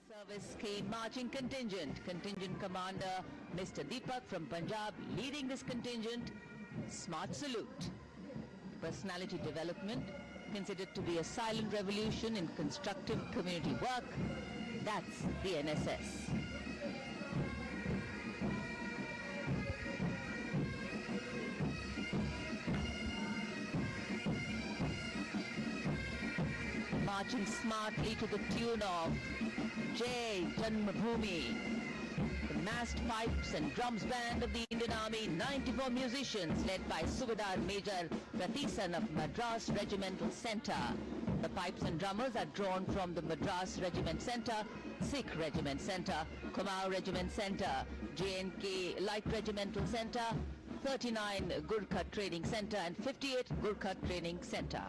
Service Scheme Marching Contingent. Contingent Commander Mr. Deepak from Punjab leading this contingent. Smart salute. Personality development considered to be a silent revolution in constructive community work. That's the NSS. Marching smartly to the tune of Jai Janmabhoomi. The massed pipes and drums band of the Indian Army, 94 musicians led by Subedar Major Prathisan of Madras Regimental Centre. The pipes and drummers are drawn from the Madras Regiment Centre, Sikh Regiment Centre, Kumaon Regiment Centre, JNK Light Regimental Centre, 39 Gurkha Training Centre and 58 Gurkha Training Centre.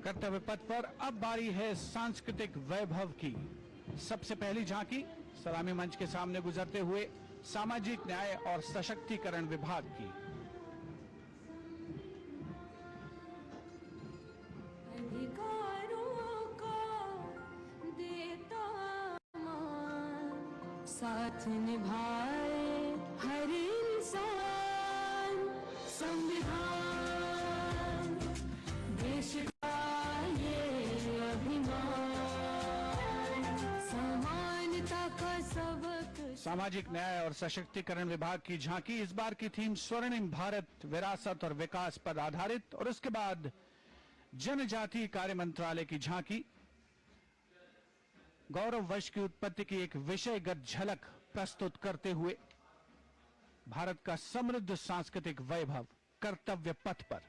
कर्तव्य पथ पर अब बारी है सांस्कृतिक वैभव की। सबसे पहली झांकी सलामी मंच के सामने गुजरते हुए सामाजिक न्याय और सशक्तिकरण विभाग की। अधिकारों का देता मान, साथ निभाए हर इंसान, संविधान देश का ये अभिमान, समानता का सबक। सामाजिक न्याय और सशक्तिकरण विभाग की झांकी इस बार की थीम स्वर्णिम भारत, विरासत और विकास पर आधारित और उसके बाद जनजातीय कार्य मंत्रालय की झांकी गौरव वश की उत्पत्ति की एक विषयगत झलक प्रस्तुत करते हुए भारत का समृद्ध सांस्कृतिक वैभव कर्तव्य पथ पर।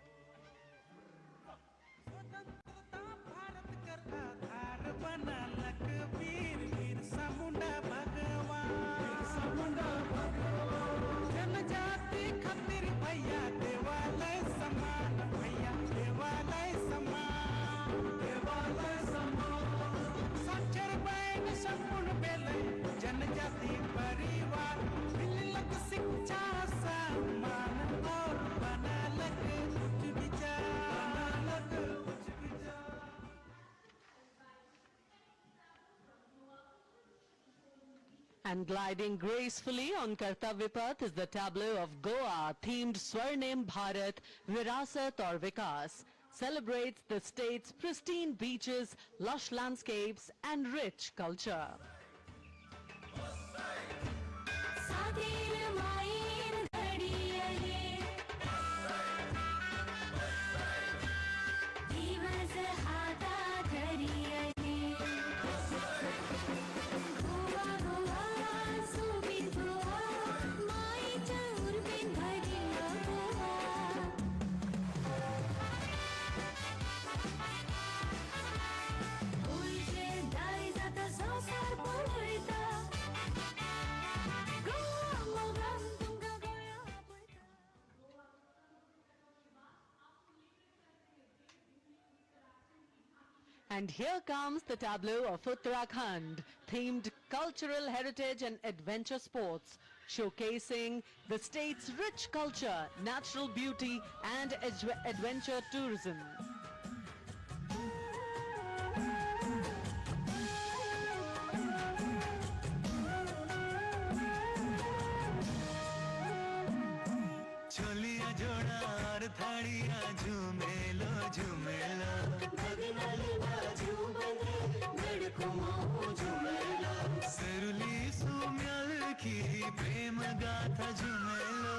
And gliding gracefully on Kartavya Path is the tableau of Goa, themed Swarnim Bharat, Virasat or Vikas. Celebrates the state's pristine beaches, lush landscapes and rich culture. And here comes the tableau of Uttarakhand, themed cultural heritage and adventure sports, showcasing the state's rich culture, natural beauty and adventure tourism. Chholiya जोड़ा और थाड़िया झूमेलो झूमेलो सरुली सुम्यल की प्रेम गाथा झूमेलो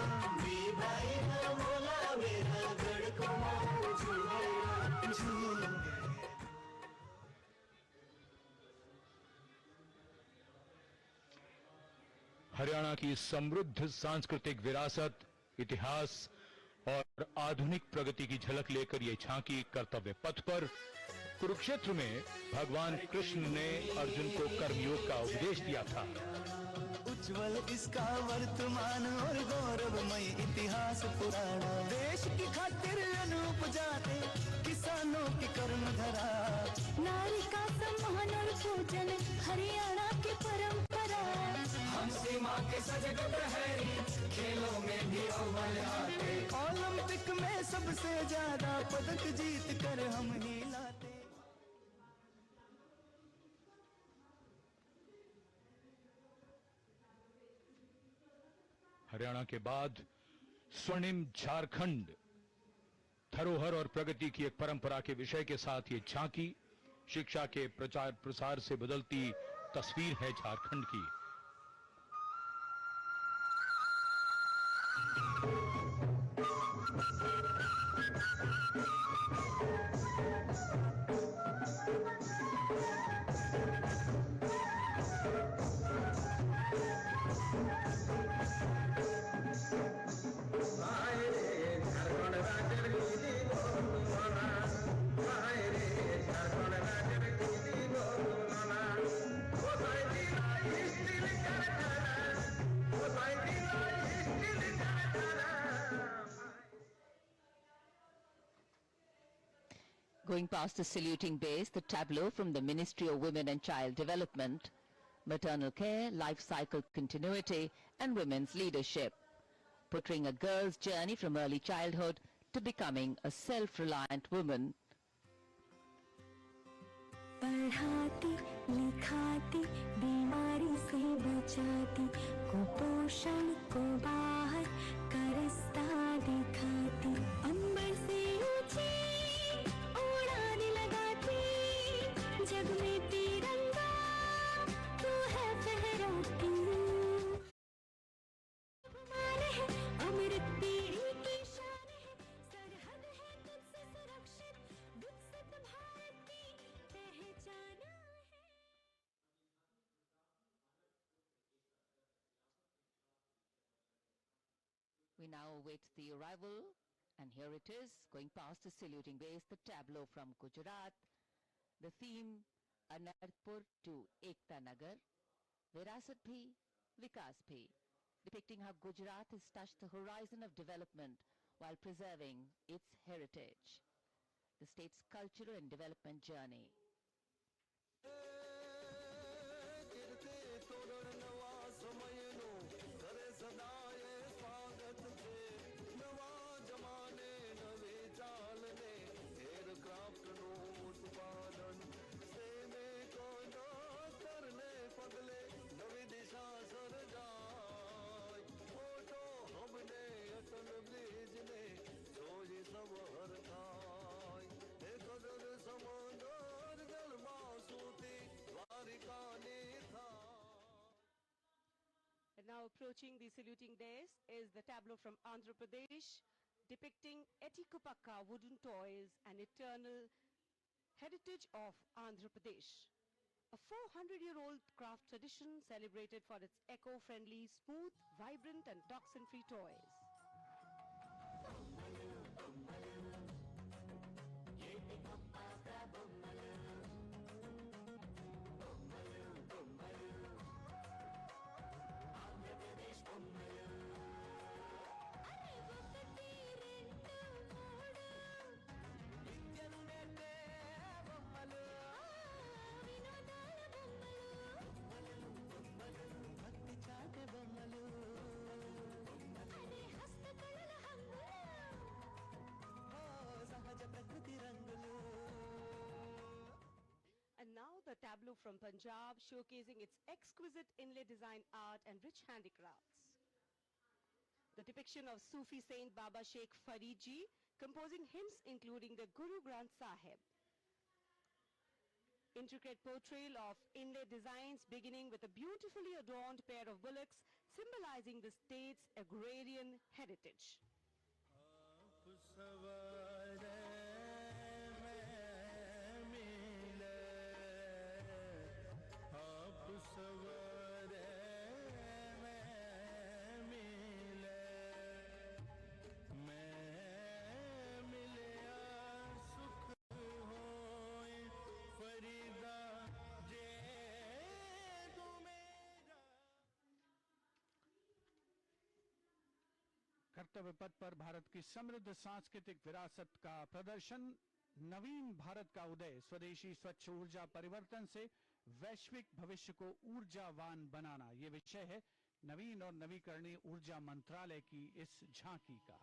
हरियाणा की समृद्ध सांस्कृतिक विरासत, इतिहास और आधुनिक प्रगति की झलक लेकर ये झांकी कर्तव्य पथ पर कुरुक्षेत्र में भगवान कृष्ण ने अर्जुन को कर्मयोग का उपदेश दिया था। उज्जवल इसका वर्तमान और गौरवमय इतिहास पुराना, देश की खातिर अनूप जाते किसानों की कर्म धरा, नारी का सम्मान और पूजन हरियाणा की परंपरा, हम सीमा के सजग प्रहरी खेलों में भी अव्वल आते, ओलंपिक में सबसे ज्यादा पदक जीत कर हम ही लाते। हरियाणा के बाद स्वर्णिम झारखंड धरोहर और प्रगति की एक परंपरा के विषय के साथ ये झांकी शिक्षा के प्रचार प्रसार से बदलती तस्वीर है झारखंड की। Going past the saluting base, the tableau from the Ministry of Women and Child Development, maternal care, life cycle continuity, and women's leadership, portraying a girl's journey from early childhood to becoming a self-reliant woman. पढ़ाती लिखाती बीमारी से बचाती कुपोषण को बाहर का रास्ता दिखाती अंबर से ऊंची उड़ान लगाती जग में तिरंगा तू है फहराती मान है अमृत पीढ़ी की शान है सरहद है तुझसे सुरक्षित विकसित भारत की पहचान है। We now await the arrival, and here it is, going past the saluting base, the tableau from Gujarat. The theme, Anarpur to Ekta Nagar, Virasat Bhi, Vikas Bhi, depicting how Gujarat has touched the horizon of development while preserving its heritage. The state's cultural and development journey. And now approaching the saluting dais is the tableau from Andhra Pradesh, depicting Etikupakka wooden toys and eternal heritage of Andhra Pradesh. A 400-year-old craft tradition celebrated for its eco-friendly, smooth, vibrant and toxin-free toys. And now the tableau from Punjab, showcasing its exquisite inlay design art and rich handicrafts. The depiction of Sufi saint Baba Sheikh Farid Ji, composing hymns including the Guru Granth Sahib. Intricate portrayal of inlay designs beginning with a beautifully adorned pair of bullocks, symbolizing the state's agrarian heritage. कर्तव्य पथ पर भारत की समृद्ध सांस्कृतिक विरासत का प्रदर्शन, नवीन भारत का उदय, स्वदेशी स्वच्छ ऊर्जा परिवर्तन से वैश्विक भविष्य को ऊर्जावान बनाना, ये विषय है नवीन और नवीकरणीय ऊर्जा मंत्रालय की इस झांकी का।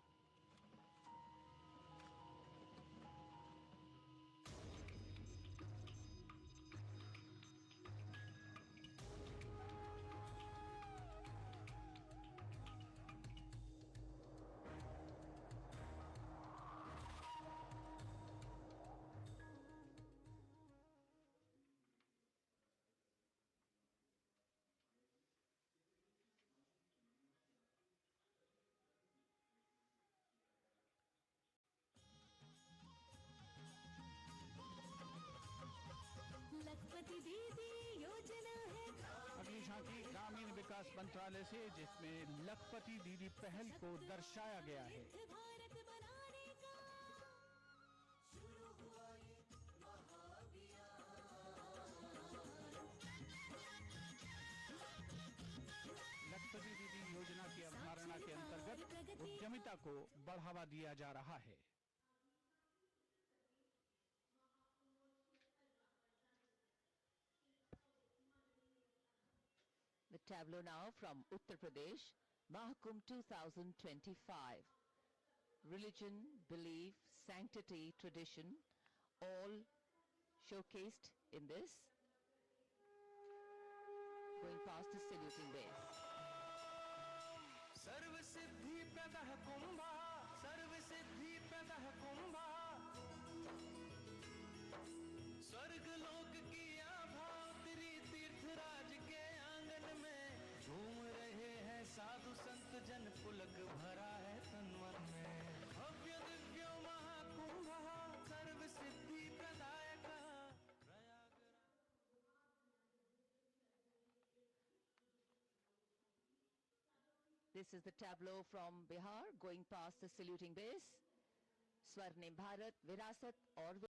लखपति दीदी योजना है। अगली झांकी ग्रामीण विकास मंत्रालय से, जिसमें लखपति दीदी पहल को दर्शाया गया है। भारत बनाने का शुरू हुआ ये लखपति दीदी योजना की अवधारणा के अंतर्गत उद्यमिता को बढ़ावा दिया जा रहा है। The tableau now from Uttar Pradesh, Mahakumbh 2025. Religion, belief, sanctity, tradition, all showcased in this. Going past the saluting base. सर्व सिद्धि प्रदः कुंभा, सर्व सिद्धि प्रदः कुंभा, स्वर्ग लोक की आभा उतरी तीर्थराज के आंगन में, झूम रहे हैं साधु संत जन, पुलक भरा है तन मन में। भव्य दिव्यो महाकुंभ सर्व सिद्धि प्रदायक This is the tableau from Bihar going past the saluting base. Swarnim Bharat, Virasat और